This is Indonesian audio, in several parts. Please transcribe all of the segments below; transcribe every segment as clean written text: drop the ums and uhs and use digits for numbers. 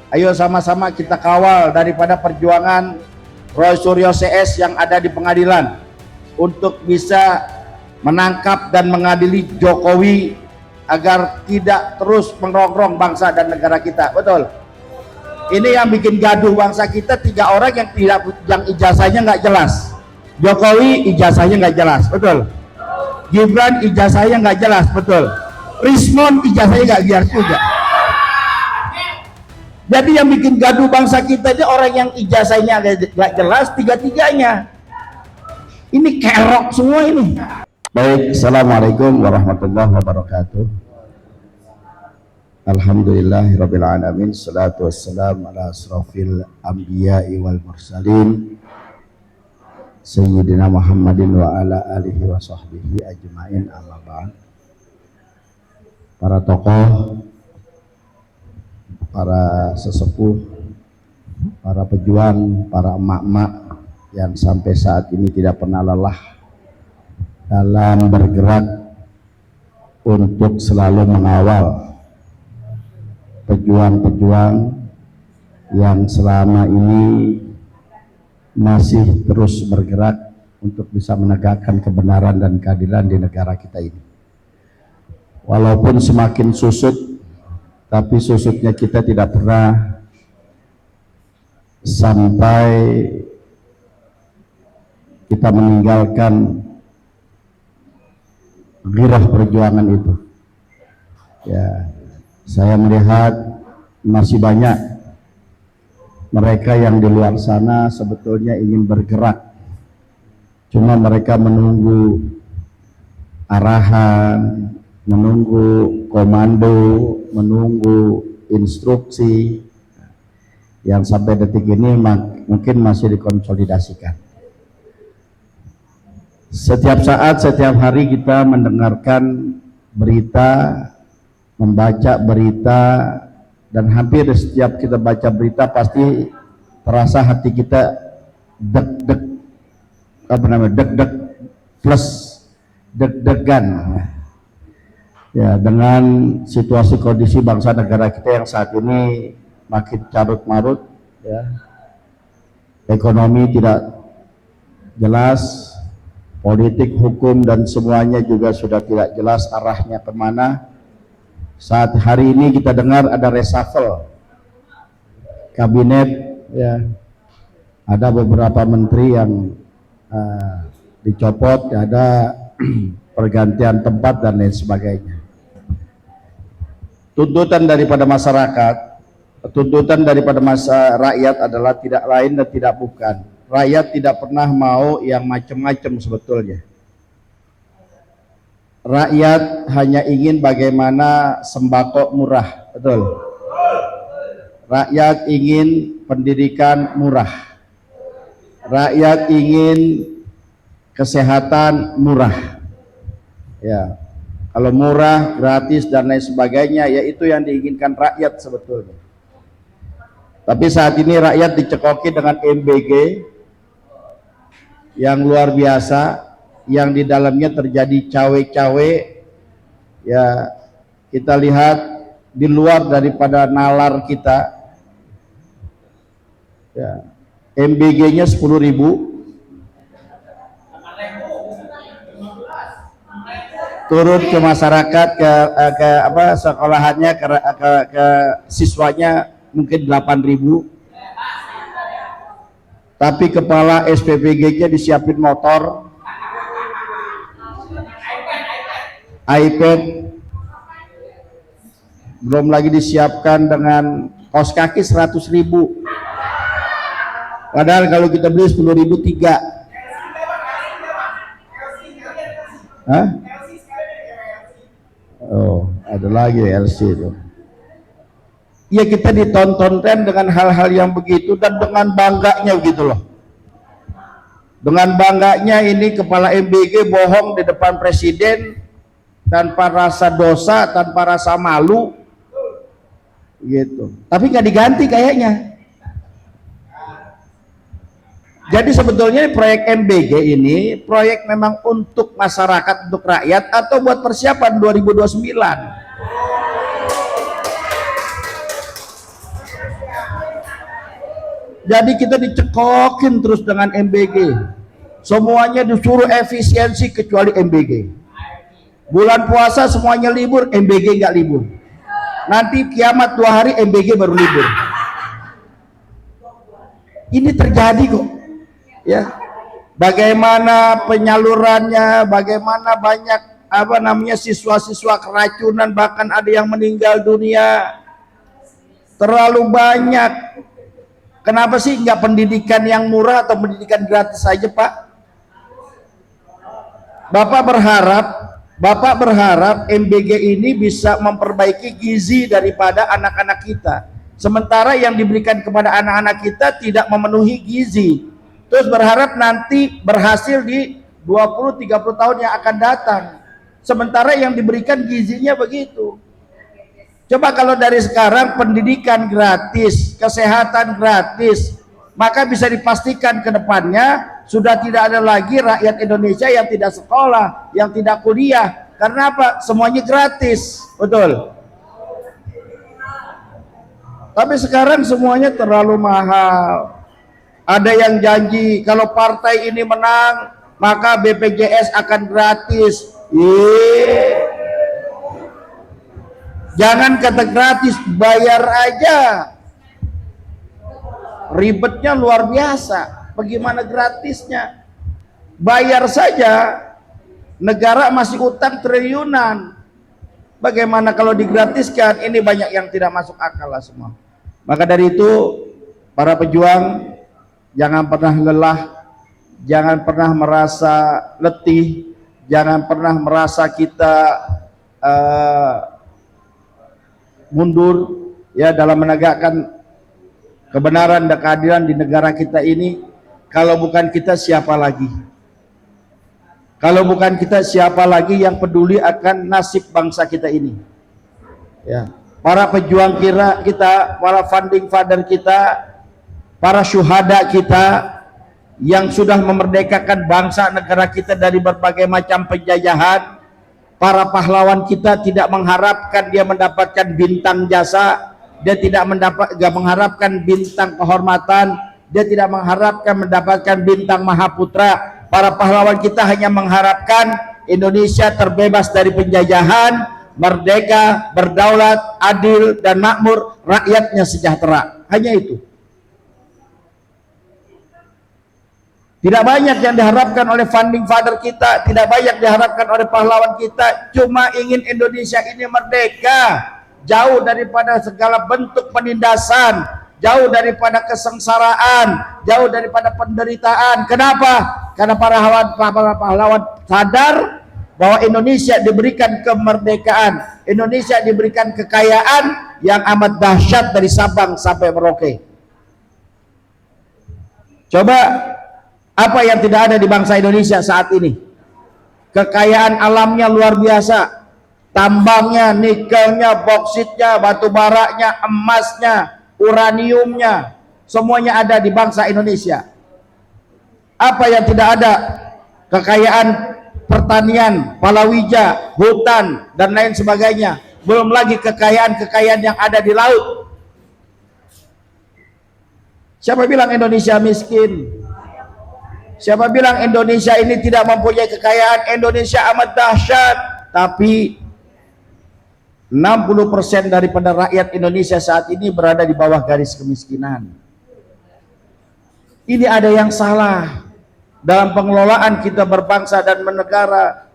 Ayo sama-sama kita kawal daripada perjuangan Roy Suryo CS yang ada di pengadilan untuk bisa menangkap dan mengadili Jokowi agar tidak terus merongrong bangsa dan negara kita. Betul. Ini yang bikin gaduh bangsa kita, 3 orang yang ijazahnya nggak jelas. Jokowi ijazahnya nggak jelas. Betul. Gibran ijazahnya nggak jelas. Betul. Rismon ijazahnya nggak jelas juga. Jadi yang bikin gaduh bangsa kita ini orang yang ijazahnya nggak jelas, 3-tiganya. Ini kerok semua ini. Baik, assalamualaikum warahmatullahi wabarakatuh. Alhamdulillahirabbil alamin, salatu wassalamu ala asrofil anbiya'i wal mursalin Sayyidina Muhammadin wa ala alihi wa sahbihi ajma'in, amma ba'd. Para tokoh, para sesepuh, para pejuang, para emak-emak yang sampai saat ini tidak pernah lelah dalam bergerak untuk selalu mengawal pejuang-pejuang yang selama ini masih terus bergerak untuk bisa menegakkan kebenaran dan keadilan di negara kita ini. Walaupun semakin susut, tapi susutnya kita tidak pernah sampai kita meninggalkan gairah perjuangan itu. Ya, saya melihat masih banyak mereka yang di luar sana sebetulnya ingin bergerak, cuma mereka menunggu arahan, menunggu komando, menunggu instruksi yang sampai detik ini mungkin masih dikonsolidasikan. Setiap saat, setiap hari kita mendengarkan berita, membaca berita, dan hampir setiap kita baca berita pasti terasa hati kita deg-deg, deg-deg plus deg-degan. Ya, dengan situasi kondisi bangsa negara kita yang saat ini makin carut marut, ya, ekonomi tidak jelas, politik, hukum, dan semuanya juga sudah tidak jelas arahnya kemana. Saat hari ini kita dengar ada reshuffle kabinet, ya, ada beberapa menteri yang dicopot, ada pergantian tempat dan lain sebagainya. Tuntutan daripada masyarakat, tuntutan daripada rakyat adalah tidak lain dan tidak bukan. Rakyat tidak pernah mau yang macam-macam sebetulnya. Rakyat hanya ingin bagaimana sembako murah, betul. Rakyat ingin pendidikan murah. Rakyat ingin kesehatan murah. Ya. Kalau murah, gratis, dan lain sebagainya, ya itu yang diinginkan rakyat sebetulnya. Tapi saat ini rakyat dicekoki dengan MBG yang luar biasa, yang di dalamnya terjadi cawe-cawe. Ya, kita lihat di luar daripada nalar kita. Ya, MBG-nya 10.000. Turun ke masyarakat, ke sekolahannya, ke siswanya mungkin 8.000, tapi kepala SPPG-nya disiapin motor, iPad, belum lagi disiapkan dengan kaos kaki 100.000, padahal kalau kita beli 10.000 3. Hah? Oh, ada lagi LC itu. Ya, kita ditontonkan dengan hal-hal yang begitu dan dengan bangganya gitu loh. Dengan bangganya ini kepala MBG bohong di depan presiden tanpa rasa dosa, tanpa rasa malu gitu. Tapi nggak diganti kayaknya. Jadi sebetulnya proyek MBG ini proyek memang untuk masyarakat, untuk rakyat, atau buat persiapan 2029. Jadi kita dicekokin terus dengan MBG. Semuanya disuruh efisiensi kecuali MBG. Bulan puasa semuanya libur, MBG nggak libur. Nanti kiamat 2 hari MBG baru libur. Ini terjadi kok. Ya. Bagaimana penyalurannya, bagaimana banyak siswa-siswa keracunan, bahkan ada yang meninggal dunia. Terlalu banyak. Kenapa sih nggak pendidikan yang murah atau pendidikan gratis saja, Pak? Bapak berharap MBG ini bisa memperbaiki gizi daripada anak-anak kita. Sementara yang diberikan kepada anak-anak kita tidak memenuhi gizi. Terus berharap nanti berhasil di 20-30 tahun yang akan datang. Sementara yang diberikan gizinya begitu. Coba kalau dari sekarang pendidikan gratis, kesehatan gratis, maka bisa dipastikan ke depannya sudah tidak ada lagi rakyat Indonesia yang tidak sekolah, yang tidak kuliah. Karena apa? Semuanya gratis, betul. Tapi sekarang semuanya terlalu mahal. Ada yang janji kalau partai ini menang, maka BPJS akan gratis. Jangan kata gratis, bayar aja. Ribetnya luar biasa. Bagaimana gratisnya? Bayar saja. Negara masih utang triliunan. Bagaimana kalau digratiskan? Ini banyak yang tidak masuk akal lah semua. Maka dari itu, para pejuang, jangan pernah lelah, jangan pernah merasa letih, jangan pernah merasa kita mundur ya dalam menegakkan kebenaran dan keadilan di negara kita ini. Kalau bukan kita, siapa lagi? Kalau bukan kita, siapa lagi yang peduli akan nasib bangsa kita ini? Ya, para pejuang kita, para founding father kita, para syuhada kita yang sudah memerdekakan bangsa negara kita dari berbagai macam penjajahan. Para pahlawan kita tidak mengharapkan dia mendapatkan bintang jasa, dia tidak mengharapkan bintang kehormatan, dia tidak mengharapkan mendapatkan bintang Mahaputra. Para pahlawan kita hanya mengharapkan Indonesia terbebas dari penjajahan, merdeka, berdaulat, adil dan makmur, rakyatnya sejahtera. Hanya itu. Tidak banyak yang diharapkan oleh founding father kita, tidak banyak diharapkan oleh pahlawan kita, cuma ingin Indonesia ini merdeka, jauh daripada segala bentuk penindasan, jauh daripada kesengsaraan, jauh daripada penderitaan. Kenapa? Karena para pahlawan sadar bahwa Indonesia diberikan kemerdekaan, Indonesia diberikan kekayaan yang amat dahsyat dari Sabang sampai Merauke. Coba apa yang tidak ada di bangsa Indonesia saat ini? Kekayaan alamnya luar biasa. Tambangnya, nikelnya, boksitnya, batu baranya, emasnya, uraniumnya, semuanya ada di bangsa Indonesia. Apa yang tidak ada? Kekayaan pertanian, palawija, hutan, dan lain sebagainya. Belum lagi kekayaan-kekayaan yang ada di laut. Siapa bilang Indonesia miskin? Siapa bilang Indonesia ini tidak mempunyai kekayaan? Indonesia amat dahsyat, tapi 60% daripada rakyat Indonesia saat ini berada di bawah garis kemiskinan. Ini ada yang salah dalam pengelolaan kita berbangsa dan bernegara.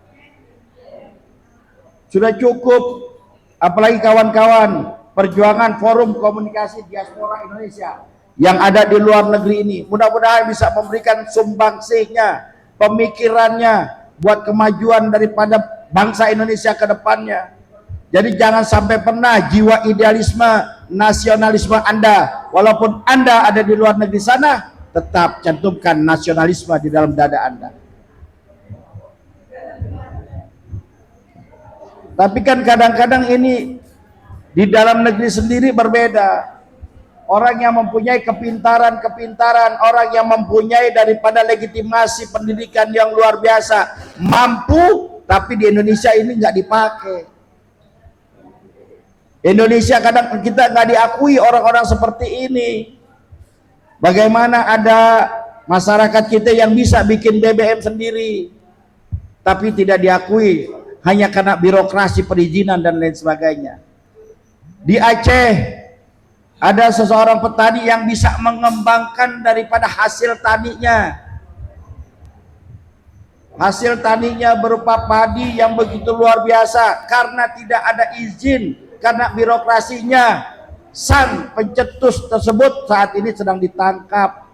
Sudah cukup, apalagi kawan-kawan perjuangan Forum Komunikasi Diaspora Indonesia yang ada di luar negeri ini, mudah-mudahan bisa memberikan sumbangsihnya, pemikirannya buat kemajuan daripada bangsa Indonesia ke depannya. Jadi jangan sampai pernah jiwa idealisme, nasionalisme Anda, walaupun Anda ada di luar negeri sana, tetap cantumkan nasionalisme di dalam dada Anda. Tapi kan kadang-kadang ini di dalam negeri sendiri berbeda. Orang yang mempunyai kepintaran, orang yang mempunyai daripada legitimasi pendidikan yang luar biasa, mampu, tapi di Indonesia ini nggak dipakai. Indonesia kadang kita nggak diakui orang-orang seperti ini. Bagaimana ada masyarakat kita yang bisa bikin BBM sendiri, tapi tidak diakui hanya karena birokrasi perizinan dan lain sebagainya. Di Aceh ada seseorang petani yang bisa mengembangkan daripada hasil taninya. Hasil taninya berupa padi yang begitu luar biasa, karena tidak ada izin, karena birokrasinya. Sang pencetus tersebut saat ini sedang ditangkap.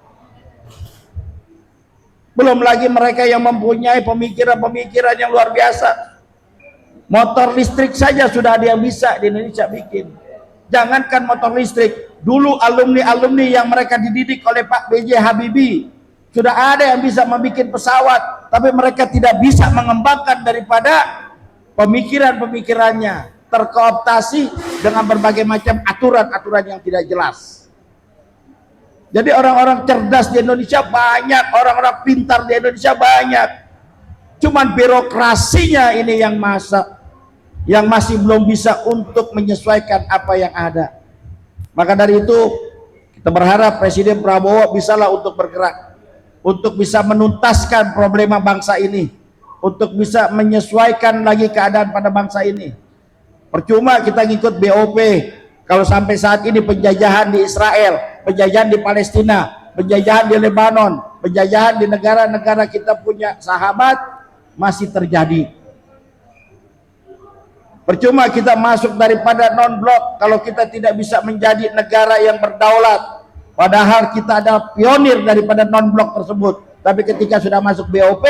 Belum lagi mereka yang mempunyai pemikiran-pemikiran yang luar biasa. Motor listrik saja sudah ada yang bisa di Indonesia bikin. Jangankan motor listrik, dulu alumni-alumni yang mereka dididik oleh Pak B.J. Habibie, sudah ada yang bisa membuat pesawat, tapi mereka tidak bisa mengembangkan daripada pemikiran-pemikirannya. Terkooptasi dengan berbagai macam aturan-aturan yang tidak jelas. Jadi orang-orang cerdas di Indonesia banyak, orang-orang pintar di Indonesia banyak. Cuman birokrasinya ini yang masih belum bisa untuk menyesuaikan apa yang ada. Maka dari itu kita berharap Presiden Prabowo bisalah untuk bergerak, untuk bisa menuntaskan problema bangsa ini, untuk bisa menyesuaikan lagi keadaan pada bangsa ini. Percuma kita ngikut BOP kalau sampai saat ini penjajahan di Israel, penjajahan di Palestina, penjajahan di Lebanon, penjajahan di negara-negara kita punya sahabat masih terjadi. Percuma kita masuk daripada non-blok kalau kita tidak bisa menjadi negara yang berdaulat, padahal kita ada pionir daripada non-blok tersebut. Tapi ketika sudah masuk BOP,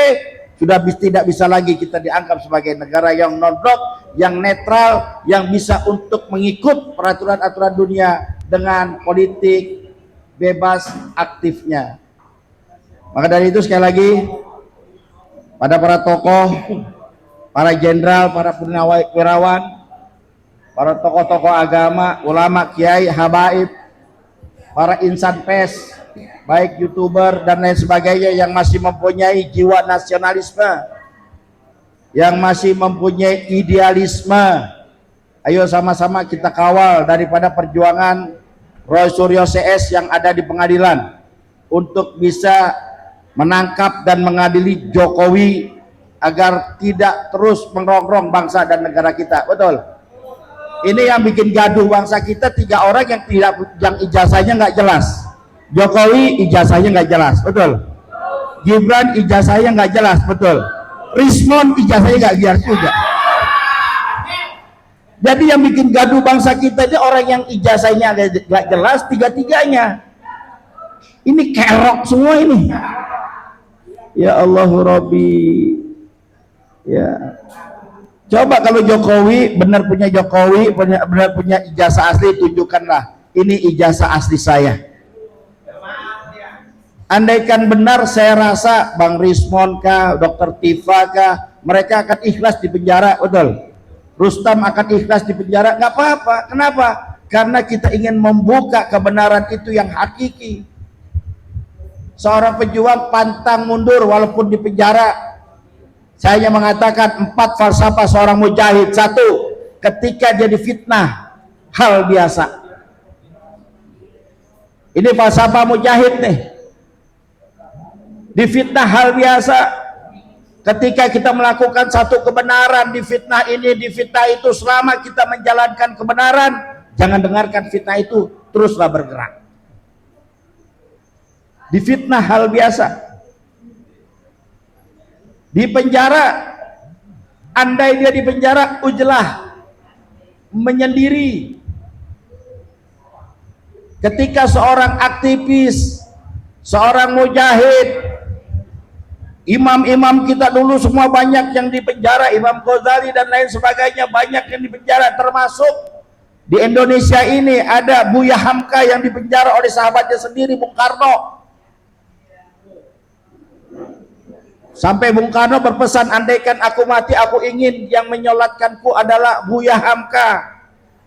sudah tidak bisa lagi kita dianggap sebagai negara yang non-blok, yang netral, yang bisa untuk mengikut peraturan-aturan dunia dengan politik bebas aktifnya. Maka dari itu sekali lagi, pada para tokoh, para jenderal, para purnawirawan, para tokoh-tokoh agama, ulama, kiai, habaib, para insan pers, baik YouTuber dan lain sebagainya yang masih mempunyai jiwa nasionalisme, yang masih mempunyai idealisme, ayo sama-sama kita kawal daripada perjuangan Roy Suryo CS yang ada di pengadilan untuk bisa menangkap dan mengadili Jokowi agar tidak terus merongrong bangsa dan negara kita. Betul? Ini yang bikin gaduh bangsa kita, 3 orang yang ijazahnya nggak jelas. Jokowi ijazahnya nggak jelas, betul. Gibran ijazahnya nggak jelas, betul. Rismon ijazahnya nggak jelas juga. Jadi yang bikin gaduh bangsa kita ini orang yang ijazahnya nggak jelas, tiga-tiganya. Ini kerok semua ini. Ya Allahu Rabbi. Ya. Coba kalau Jokowi benar punya Jokowi, benar punya ijazah asli, tunjukkanlah. Ini ijazah asli saya. Andaikan benar, saya rasa Bang Rismon kah, Dr. Tifa kah, mereka akan ikhlas di penjara, betul. Rustam akan ikhlas di penjara, nggak apa-apa. Kenapa? Karena kita ingin membuka kebenaran itu yang hakiki. Seorang pejuang pantang mundur walaupun di penjara. Saya mengatakan 4 falsafah seorang mujahid. 1, ketika dia difitnah, hal biasa. Ini falsafah mujahid nih. Difitnah hal biasa. Ketika kita melakukan satu kebenaran, difitnah ini, difitnah itu, selama kita menjalankan kebenaran, jangan dengarkan fitnah itu, teruslah bergerak. Difitnah hal biasa. Di penjara, andai dia di penjara, ujlah menyendiri. Ketika seorang aktivis, seorang mujahid, imam-imam kita dulu semua banyak yang di penjara, Imam Ghazali dan lain sebagainya banyak yang di penjara, termasuk di Indonesia ini ada Buya Hamka yang dipenjara oleh sahabatnya sendiri, Bung Karno. Sampai Bung Karno berpesan, andaikan aku mati, aku ingin yang menyolatkanku adalah Buya Hamka.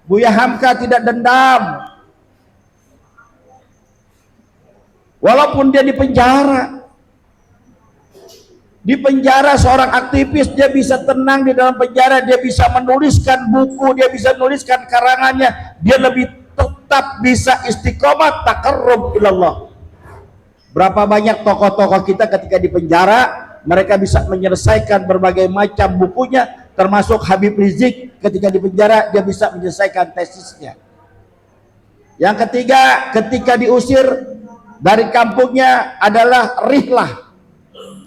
Buya Hamka tidak dendam. Walaupun dia di penjara. Di penjara seorang aktivis, dia bisa tenang di dalam penjara, dia bisa menuliskan buku, dia bisa menuliskan karangannya, dia lebih tetap bisa istiqomah takarrub ilallah. Berapa banyak tokoh-tokoh kita ketika di penjara, mereka bisa menyelesaikan berbagai macam bukunya, termasuk Habib Rizik ketika di penjara, dia bisa menyelesaikan tesisnya. Yang ketiga, ketika diusir dari kampungnya adalah rihlah.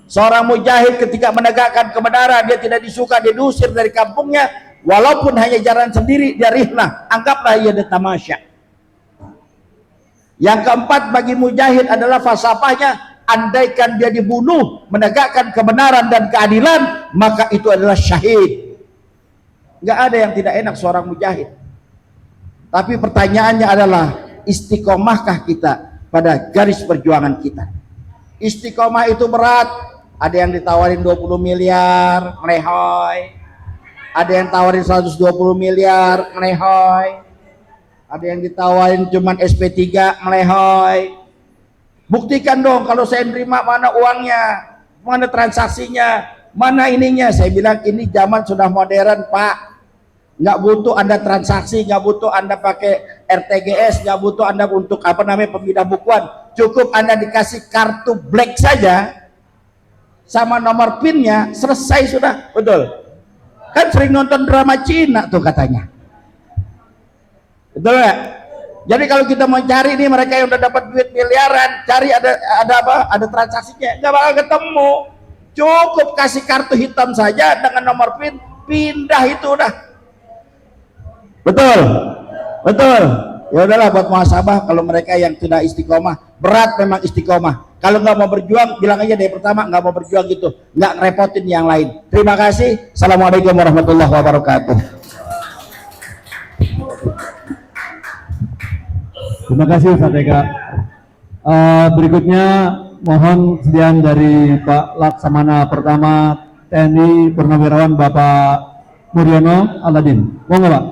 Seorang mujahid ketika menegakkan kebenaran, dia tidak disuka, dia diusir dari kampungnya, walaupun hanya jalan sendiri, dia rihlah, anggaplah ia ada tamasya. Yang keempat bagi mujahid adalah falsafahnya, andaikan dia dibunuh menegakkan kebenaran dan keadilan, maka itu adalah syahid. Nggak ada yang tidak enak seorang mujahid. Tapi pertanyaannya adalah, istiqomahkah kita pada garis perjuangan kita? Istiqomah itu berat. Ada yang ditawarin 20 miliar, ngerehoy. Ada yang tawarin 120 miliar, ngerehoy. Ada yang ditawarin cuman SP3, melehoy. Buktikan dong kalau saya nerima, mana uangnya, mana transaksinya, mana ininya. Saya bilang ini zaman sudah modern, Pak. Nggak butuh Anda transaksi, nggak butuh Anda pakai RTGS, nggak butuh Anda untuk pemindah bukuan. Cukup Anda dikasih kartu black saja sama nomor PIN-nya, selesai sudah. Betul. Kan sering nonton drama Cina tuh katanya. Betul nggak? Jadi kalau kita mau cari nih mereka yang udah dapat duit miliaran, cari ada apa? Ada transaksinya, nggak bakal ketemu. Cukup kasih kartu hitam saja dengan nomor PIN, pindah itu udah. Betul, betul. Ya udahlah buat muhasabah kalau mereka yang tidak istiqomah, berat memang istiqomah. Kalau nggak mau berjuang, bilang aja dari pertama nggak mau berjuang gitu, nggak ngerepotin yang lain. Terima kasih. Assalamualaikum warahmatullahi wabarakatuh. Terima kasih Ustaz Eka. Berikutnya mohon sediaan dari Pak Laksamana Pertama TNI Purnawirawan Bapak Muryono Aladin. Mohon Pak.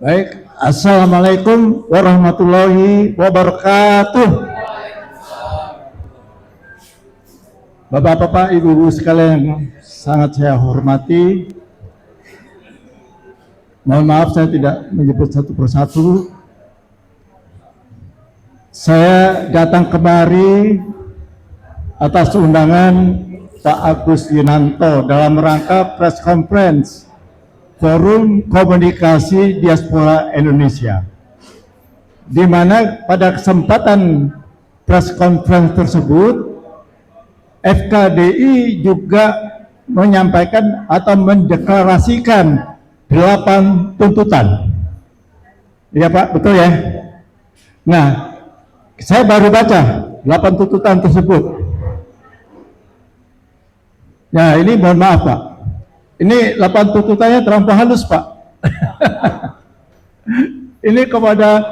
Baik, Assalamualaikum warahmatullahi wabarakatuh. Bapak-bapak, ibu-ibu sekalian sangat saya hormati. Mohon maaf saya tidak menyebut satu persatu. Saya datang kemari atas undangan Pak Agus Yunanto dalam rangka press conference Forum Komunikasi Diaspora Indonesia, di mana pada kesempatan press conference tersebut FKDI juga menyampaikan atau mendeklarasikan 8 tuntutan. Ya Pak, betul ya? Nah, saya baru baca 8 tuntutan tersebut. Ya, ini mohon maaf Pak. Ini 8 tuntutannya terlampau halus Pak. Ini kepada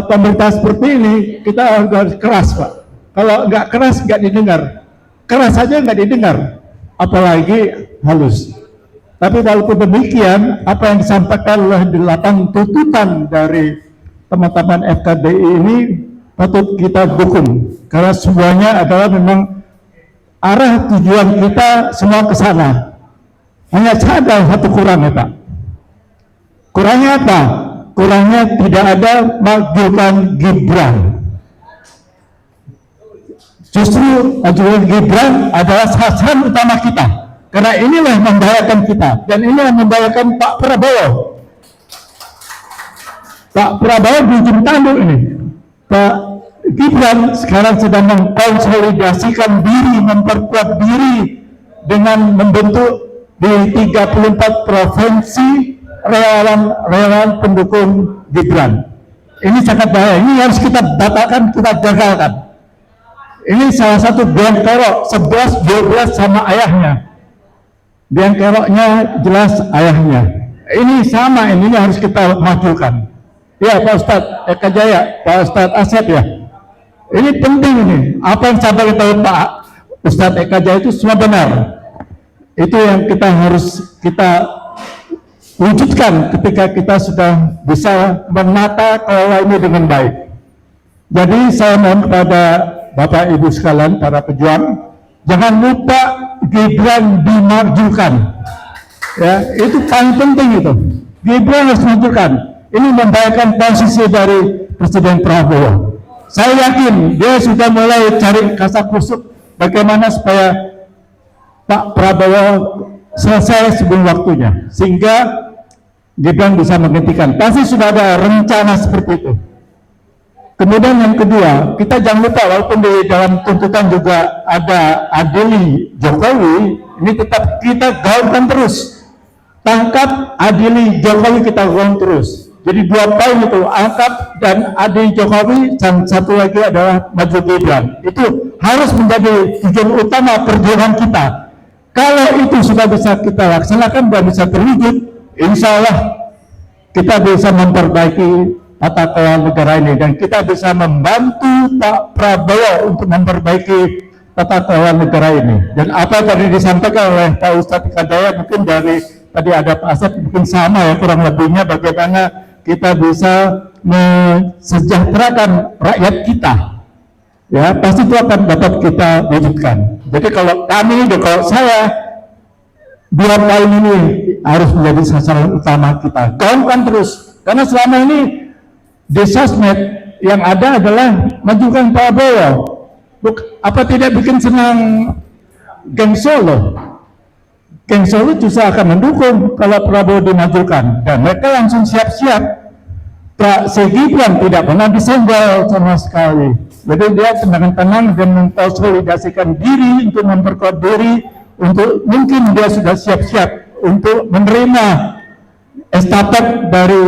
pemerintah seperti ini kita harus keras Pak. Kalau nggak keras nggak didengar, keras saja nggak didengar, apalagi halus. Tapi walaupun demikian, apa yang disampaikan oleh 8 tuntutan dari teman-teman FKDI ini patut kita dukung, karena semuanya adalah memang arah tujuan kita semua ke sana. Hanya ada satu kurang ya Pak. Kurangnya apa? Kurangnya tidak ada majukan Gibran. Justru majukan Gibran adalah sasaran utama kita, karena inilah yang membahayakan kita, dan ini yang membahayakan Pak Prabowo. Pak Prabowo di tanduk ini. Pak Gibran sekarang sedang mengkonsolidasikan diri, memperkuat diri dengan membentuk di 34 provinsi relawan pendukung Gibran. Ini sangat bahaya. Ini harus kita batalkan, kita gagalkan. Ini salah satu biang kerok 11-12 sama ayahnya. Biang keroknya jelas ayahnya. Ini sama, ini harus kita majukan. Ya Pak Ustadz Eka Jaya, Pak Ustadz Asep ya. Ini penting ini. Apa yang sampai kita Pak Ustadz Eka Jaya itu semua benar. Itu yang kita wujudkan ketika kita sudah bisa menata kelola ini dengan baik. Jadi saya mohon kepada Bapak Ibu sekalian, para pejuang, jangan lupa Gibran dimajukan. Ya, itu paling penting itu. Gibran harus dimajukan. Ini membahayakan posisi dari Presiden Prabowo. Saya yakin dia sudah mulai cari kasakusuk bagaimana supaya Pak Prabowo selesai sebelum waktunya, sehingga Gibran bisa menggantikan. Pasti sudah ada rencana seperti itu. Kemudian yang kedua, kita jangan lupa walaupun di dalam tuntutan juga ada adili Jokowi, ini tetap kita gaungkan terus. Tangkap, adili Jokowi, kita gaung terus. Jadi 2 poin itu, angkat dan adili Jokowi, dan satu lagi adalah maju Gibran. Itu harus menjadi tujuan utama perjuangan kita. Kalau itu sudah bisa kita laksanakan dan bisa terwujud, insya Allah kita bisa memperbaiki tata kelola negara ini, dan kita bisa membantu Pak Prabowo untuk memperbaiki tata kelola negara ini. Dan apa yang tadi disampaikan oleh Pak Ustadz Eka Jaya, mungkin dari tadi ada Pak Asep, mungkin sama ya kurang lebihnya, bagaimana kita bisa mensejahterakan rakyat kita. Ya, pasti itu akan dapat kita wujudkan. Jadi kalau saya, 2 poin ini harus menjadi sasaran utama kita. Gaungkan terus, karena selama ini di sosmed yang ada adalah majukan Prabowo. Apa tidak bikin senang geng Solo? Geng Solo justru akan mendukung kalau Prabowo dimajukan, dan mereka langsung siap-siap. Pak Gibran tidak pernah disenggol sama sekali. Jadi dia tenang-tenang dan mengkonsolidasikan diri untuk memperkuat diri, untuk mungkin dia sudah siap-siap untuk menerima estafet dari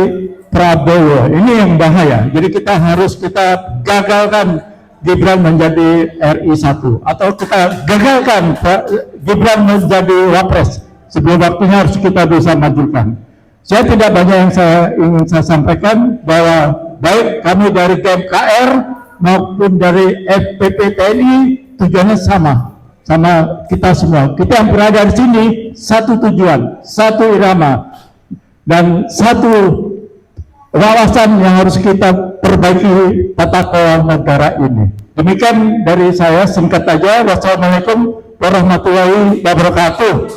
Prabowo. Ini yang bahaya. Jadi kita gagalkan Gibran menjadi RI 1, atau kita gagalkan Gibran menjadi Wapres. Sebelum waktunya harus kita bisa majukan. Saya tidak banyak yang ingin saya sampaikan, bahwa baik kami dari GMKR maupun dari FPP TNI tujuannya sama kita semua. Kita yang berada di sini satu tujuan, satu irama, dan satu wawasan yang harus kita perbaiki tata kelola negara ini. Demikian dari saya, singkat saja. Wassalamualaikum warahmatullahi wabarakatuh.